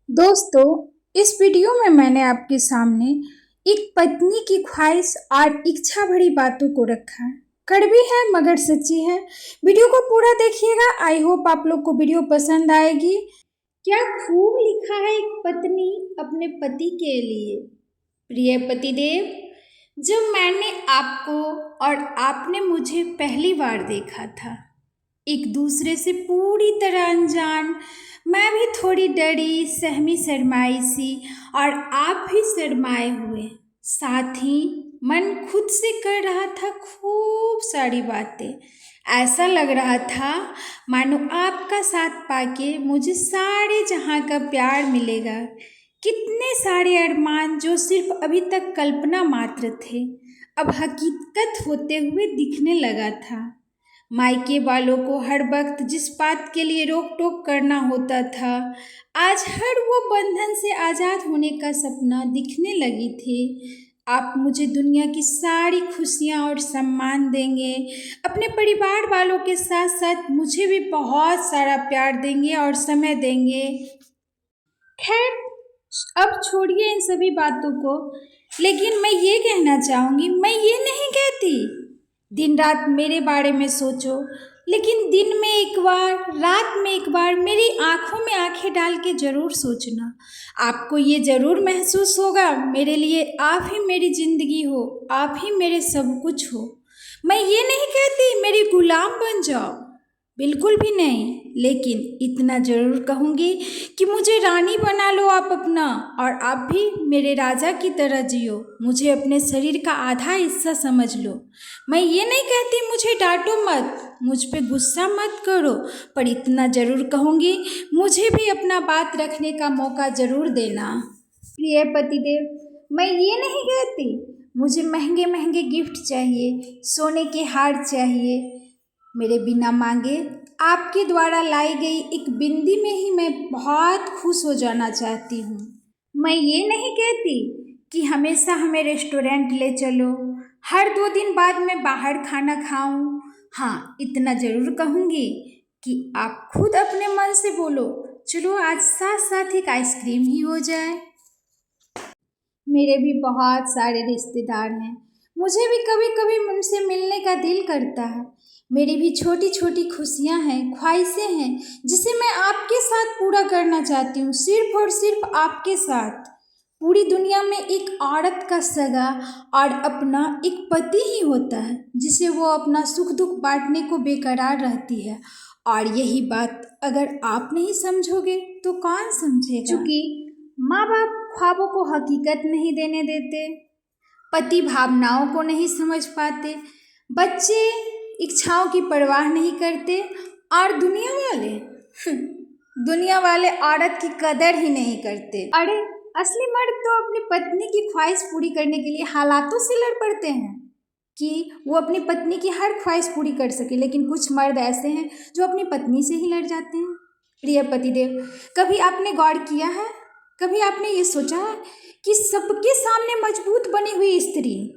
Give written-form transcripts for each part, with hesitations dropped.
दोस्तों, इस वीडियो में मैंने आपके सामने एक पत्नी की ख्वाहिश और इच्छा भरी बातों को रखा है। कड़वी है मगर सच्ची है। वीडियो को पूरा देखिएगा। आई होप आप लोग को वीडियो पसंद आएगी। क्या खूब लिखा है एक पत्नी अपने पति के लिए। प्रिय पतिदेव, जब मैंने आपको और आपने मुझे पहली बार देखा था, एक दूसरे से पूरी तरह अनजान, मैं भी थोड़ी डरी सहमी शर्माई सी और आप भी शर्माए हुए। साथ ही मन खुद से कर रहा था खूब सारी बातें। ऐसा लग रहा था मानो आपका साथ पाके मुझे सारे जहां का प्यार मिलेगा। कितने सारे अरमान जो सिर्फ अभी तक कल्पना मात्र थे, अब हकीकत होते हुए दिखने लगा था। मायके वालों को हर वक्त जिस बात के लिए रोक टोक करना होता था, आज हर वो बंधन से आज़ाद होने का सपना दिखने लगी थी। आप मुझे दुनिया की सारी खुशियाँ और सम्मान देंगे, अपने परिवार वालों के साथ साथ मुझे भी बहुत सारा प्यार देंगे और समय देंगे। खैर, अब छोड़िए इन सभी बातों को, लेकिन मैं ये कहना चाहूँगी, मैं ये नहीं कहती दिन रात मेरे बारे में सोचो, लेकिन दिन में एक बार, रात में एक बार मेरी आंखों में आंखें डाल के ज़रूर सोचना। आपको ये ज़रूर महसूस होगा मेरे लिए आप ही मेरी ज़िंदगी हो, आप ही मेरे सब कुछ हो। मैं ये नहीं कहती मेरी गुलाम बन जाओ, बिल्कुल भी नहीं, लेकिन इतना ज़रूर कहूँगी कि मुझे रानी बना लो आप अपना, और आप भी मेरे राजा की तरह जियो। मुझे अपने शरीर का आधा हिस्सा समझ लो। मैं ये नहीं कहती मुझे डांटो मत, मुझ पे गुस्सा मत करो, पर इतना ज़रूर कहूँगी मुझे भी अपना बात रखने का मौका ज़रूर देना। प्रिय पतिदेव, मैं ये नहीं कहती मुझे महंगे महंगे गिफ्ट चाहिए, सोने के हार चाहिए। मेरे बिना मांगे आपके द्वारा लाई गई एक बिंदी में ही मैं बहुत खुश हो जाना चाहती हूँ। मैं ये नहीं कहती कि हमेशा हमें रेस्टोरेंट ले चलो, हर 2 दिन बाद मैं बाहर खाना खाऊं। हाँ, इतना ज़रूर कहूँगी कि आप खुद अपने मन से बोलो, चलो आज साथ साथ एक आइसक्रीम ही हो जाए। मेरे भी बहुत सारे रिश्तेदार हैं, मुझे भी कभी कभी उनसे मिलने का दिल करता है। मेरी भी छोटी छोटी खुशियां हैं, ख्वाहिशें हैं, जिसे मैं आपके साथ पूरा करना चाहती हूँ, सिर्फ और सिर्फ आपके साथ। पूरी दुनिया में एक औरत का सगा और अपना एक पति ही होता है, जिसे वो अपना सुख दुख बांटने को बेकरार रहती है। और यही बात अगर आप नहीं समझोगे तो कौन समझेगा। क्योंकि माँ बाप ख्वाबों को हकीकत नहीं देने देते, पति भावनाओं को नहीं समझ पाते, बच्चे इच्छाओं की परवाह नहीं करते, और दुनिया वाले औरत की कदर ही नहीं करते। अरे, असली मर्द तो अपनी पत्नी की ख्वाहिश पूरी करने के लिए हालातों से लड़ पड़ते हैं कि वो अपनी पत्नी की हर ख्वाहिश पूरी कर सके, लेकिन कुछ मर्द ऐसे हैं जो अपनी पत्नी से ही लड़ जाते हैं। प्रिय पतिदेव, कभी आपने गौर किया है, कभी आपने ये सोचा है कि सबके सामने मजबूत बनी हुई स्त्री,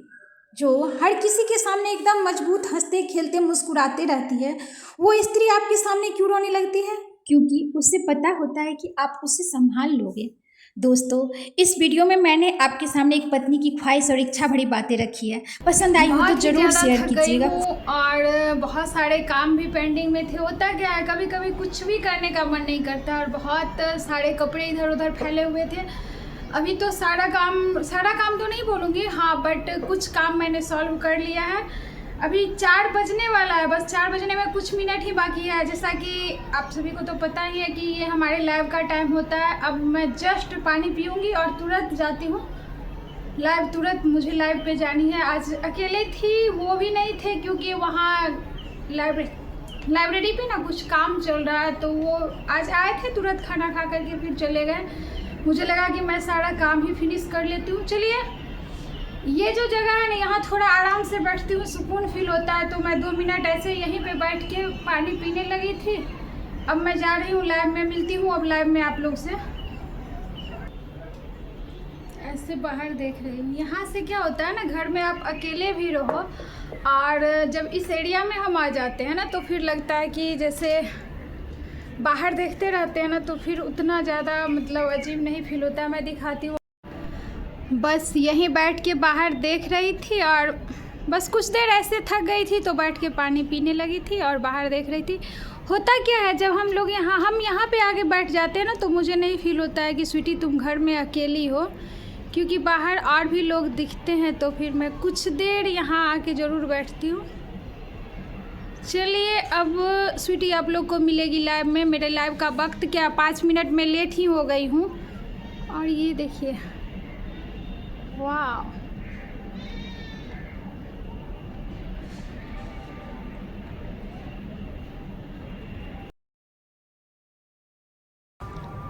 जो हर किसी के सामने एकदम मजबूत हंसते खेलते मुस्कुराते रहती है, वो स्त्री आपके सामने क्यों रोने लगती है? क्योंकि उसे पता होता है कि आप उसे संभाल लोगे। दोस्तों, इस वीडियो में मैंने आपके सामने एक पत्नी की ख्वाहिश और इच्छा भरी बातें रखी है। पसंद आई हो तो जरूर शेयर कीजिएगा। और बहुत सारे काम भी पेंडिंग में थे। होता क्या है, कभी कभी कुछ भी करने का मन नहीं करता, और बहुत सारे कपड़े इधर उधर फैले हुए थे। अभी तो सारा काम तो नहीं बोलूँगी, हाँ, बट कुछ काम मैंने सॉल्व कर लिया है। अभी 4 बजने वाला है, बस 4 बजने में कुछ मिनट ही बाकी है। जैसा कि आप सभी को तो पता ही है कि ये हमारे लाइव का टाइम होता है। अब मैं जस्ट पानी पीऊँगी और तुरंत जाती हूँ लाइव, तुरंत मुझे लाइव पे जानी है। आज अकेले थी, वो भी नहीं थे, क्योंकि वहाँ लाइब्रेरी पे ना कुछ काम चल रहा है, तो वो आज आए थे, तुरंत खाना खा करके फिर चले गए। मुझे लगा कि मैं सारा काम ही फिनिश कर लेती हूँ। चलिए, ये जो जगह है ना, यहाँ थोड़ा आराम से बैठती हूँ, सुकून फील होता है, तो मैं 2 मिनट ऐसे यहीं पे बैठ के पानी पीने लगी थी। अब मैं जा रही हूँ लाइव में, मिलती हूँ अब लाइव में आप लोग से। ऐसे बाहर देख रही हूँ, यहाँ से क्या होता है ना, घर में आप अकेले भी रहो, और जब इस एरिया में हम आ जाते हैं ना, तो फिर लगता है कि जैसे बाहर देखते रहते हैं ना तो फिर उतना ज़्यादा मतलब अजीब नहीं फील होता। मैं दिखाती हूँ। बस यहीं बैठ के बाहर देख रही थी और बस कुछ देर ऐसे थक गई थी तो बैठ के पानी पीने लगी थी और बाहर देख रही थी। होता क्या है, जब हम लोग हम यहाँ पे आके बैठ जाते हैं ना तो मुझे नहीं फील होता है कि स्वीटी तुम घर में अकेली हो, क्योंकि बाहर और भी लोग दिखते हैं। तो फिर मैं कुछ देर यहाँ आके ज़रूर बैठती हूँ। चलिए अब स्वीटी आप लोग को मिलेगी लाइव में। मेरे लाइव का वक्त क्या 5 मिनट में लेट ही हो गई हूँ। और ये देखिए, वाह,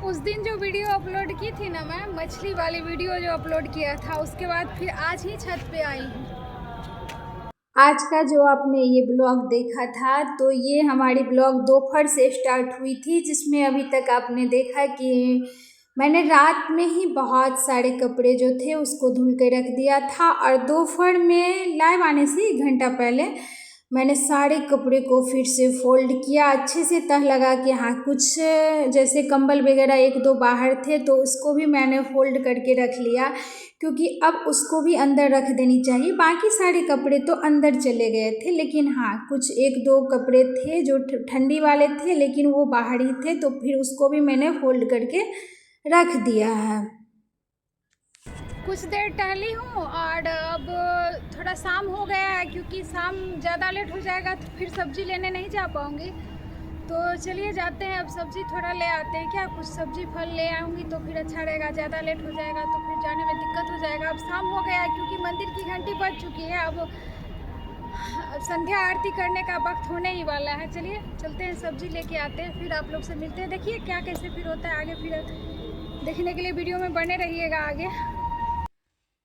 उस दिन जो वीडियो अपलोड की थी ना मैं, मछली वाली वीडियो जो अपलोड किया था, उसके बाद फिर आज ही छत पे आई हूँ। आज का जो आपने ये ब्लॉग देखा था तो ये हमारी ब्लॉग दोपहर से स्टार्ट हुई थी, जिसमें अभी तक आपने देखा कि मैंने रात में ही बहुत सारे कपड़े जो थे उसको धुल के रख दिया था और दोपहर में लाइव आने से 1 घंटा पहले मैंने सारे कपड़े को फिर से फोल्ड किया, अच्छे से तह लगा के। हाँ, कुछ जैसे कंबल वगैरह 1-2 बाहर थे तो उसको भी मैंने फोल्ड करके रख लिया, क्योंकि अब उसको भी अंदर रख देनी चाहिए। बाकी सारे कपड़े तो अंदर चले गए थे, लेकिन हाँ कुछ 1-2 कपड़े थे जो ठंडी वाले थे लेकिन वो बाहर ही थे, तो फिर उसको भी मैंने फोल्ड करके रख दिया है। कुछ देर टहली हूँ और अब थोड़ा शाम हो गया है, क्योंकि शाम ज़्यादा लेट हो जाएगा तो फिर सब्ज़ी लेने नहीं जा पाऊँगी। तो चलिए जाते हैं, अब सब्ज़ी थोड़ा ले आते हैं। क्या कुछ सब्ज़ी फल ले आऊँगी तो फिर अच्छा रहेगा, ज़्यादा लेट हो जाएगा तो फिर जाने में दिक्कत हो जाएगा। अब शाम हो गया है क्योंकि मंदिर की घंटी बज चुकी है। अब संध्या आरती करने का वक्त होने ही वाला है। चलिए चलते हैं, सब्ज़ी लेके आते हैं, फिर आप लोग से मिलते हैं। देखिए क्या कैसे फिर होता है आगे, फिर देखने के लिए वीडियो में बने रहिएगा आगे।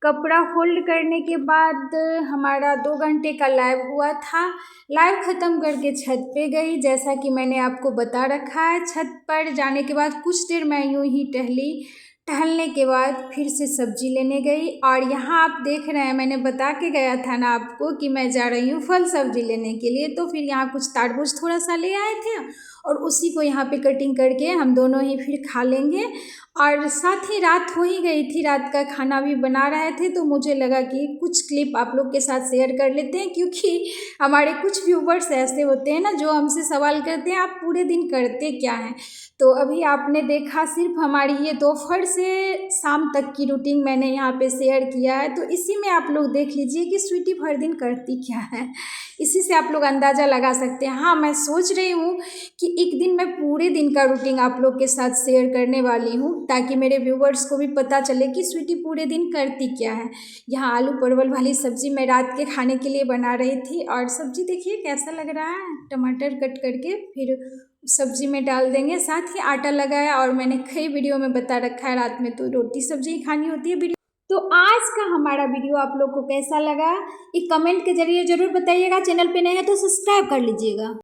कपड़ा फोल्ड करने के बाद हमारा 2 घंटे का लाइव हुआ था। लाइव ख़त्म करके छत पे गई, जैसा कि मैंने आपको बता रखा है। छत पर जाने के बाद कुछ देर मैं यूं ही टहली, टहलने के बाद फिर से सब्ज़ी लेने गई। और यहाँ आप देख रहे हैं, मैंने बता के गया था ना आपको कि मैं जा रही हूँ फल सब्ज़ी लेने के लिए, तो फिर यहाँ कुछ तरबूज थोड़ा सा ले आए थे और उसी को यहाँ पे कटिंग करके हम दोनों ही फिर खा लेंगे। और साथ ही रात हो ही गई थी, रात का खाना भी बना रहे थे, तो मुझे लगा कि कुछ क्लिप आप लोग के साथ शेयर कर लेते हैं, क्योंकि हमारे कुछ व्यूवर्स ऐसे होते हैं ना जो हमसे सवाल करते हैं आप पूरे दिन करते क्या हैं। तो अभी आपने देखा सिर्फ हमारी ये दोपहर से शाम तक की रूटीन मैंने यहाँ पे शेयर किया है, तो इसी में आप लोग देख लीजिए कि स्वीटी भर दिन करती क्या है। इसी से आप लोग अंदाज़ा लगा सकते हैं। हाँ, मैं सोच रही हूँ कि एक दिन मैं पूरे दिन का रूटीन आप लोग के साथ शेयर करने वाली हूँ, ताकि मेरे व्यूवर्स को भी पता चले कि स्वीटी पूरे दिन करती क्या है। यहाँ आलू परवल वाली सब्ज़ी मैं रात के खाने के लिए बना रही थी, और सब्ज़ी देखिए कैसा लग रहा है। टमाटर कट करके फिर सब्ज़ी में डाल देंगे, साथ ही आटा लगाया। और मैंने कई वीडियो में बता रखा है रात में तो रोटी सब्ज़ी ही खानी होती है। तो आज का हमारा वीडियो आप लोग को कैसा लगा, एक कमेंट के जरिए ज़रूर बताइएगा। चैनल पे नए हैं तो सब्सक्राइब कर लीजिएगा।